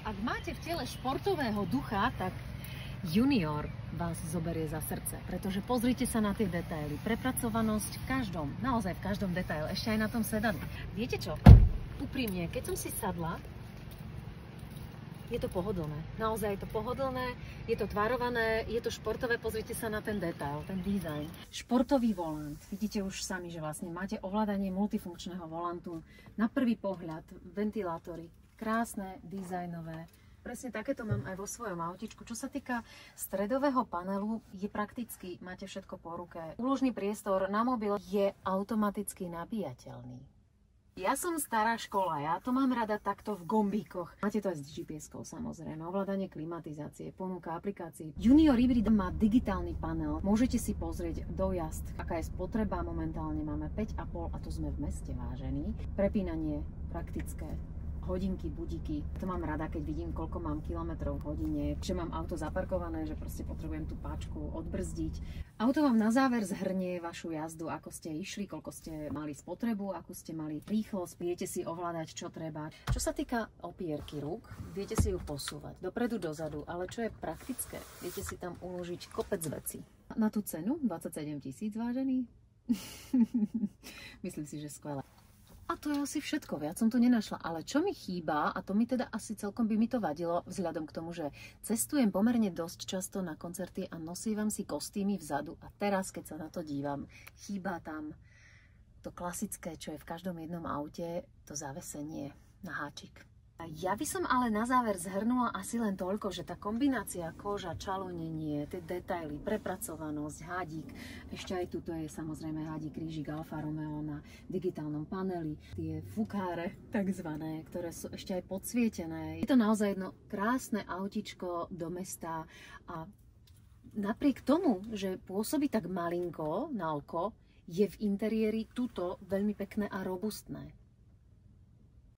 Ak máte v tele športového ducha, tak Junior vás zoberie za srdce, pretože pozrite sa na tie detaily. Prepracovanosť v každom, naozaj v každom detaile, ešte aj na tom sedadle. Viete čo? Úprimne, keď som si sadla, je to pohodlné. Naozaj je to pohodlné, je to tvarované, je to športové, pozrite sa na ten detail, ten dizajn. Športový volant. Vidíte už sami, že vlastne máte ovládanie multifunkčného volantu. Na prvý pohľad ventilátory, krásne, dizajnové. Presne takéto mám aj vo svojom autičku. Čo sa týka stredového panelu, je prakticky, máte všetko po ruke. Úložný priestor na mobil je automaticky nabíjateľný. Ja som stará škola, ja to mám rada takto v gombíkoch. Máte to aj s GPS-kou samozrejme, ovládanie klimatizácie, ponuka aplikácií. Junior Hybrid má digitálny panel, môžete si pozrieť dojazd, aká je spotreba, momentálne máme 5,5 a to sme v meste, vážení. Prepínanie praktické. Hodinky, budíky. To mám rada, keď vidím, koľko mám kilometrov v hodine, že mám auto zaparkované, že proste potrebujem tú páčku odbrzdiť. Auto vám na záver zhrnie vašu jazdu, ako ste išli, koľko ste mali spotrebu, akú ste mali rýchlosť, viete si ovládať, čo treba. Čo sa týka opierky rúk, viete si ju posúvať dopredu, dozadu, ale čo je praktické, viete si tam uložiť kopec vecí. Na tú cenu 27 000, vážený? Myslím si, že skvelé. A to je asi všetko, viac som tu nenašla. Ale čo mi chýba, a to mi teda asi celkom by mi to vadilo, vzhľadom k tomu, že cestujem pomerne dosť často na koncerty a nosívam si kostýmy vzadu. A teraz, keď sa na to dívam, chýba tam to klasické, čo je v každom jednom aute, to zavesenie na háčik. Ja by som ale na záver zhrnula asi len toľko, že tá kombinácia koža, čalonenie, tie detaily, prepracovanosť, hádík, ešte aj tuto je samozrejme hádík krížik Alfa Romeo na digitálnom paneli, tie fukáre takzvané, ktoré sú ešte aj podsvietené. Je to naozaj jedno krásne autičko do mesta a napriek tomu, že pôsobí tak malinko na oko, je v interiéri tuto veľmi pekné a robustné.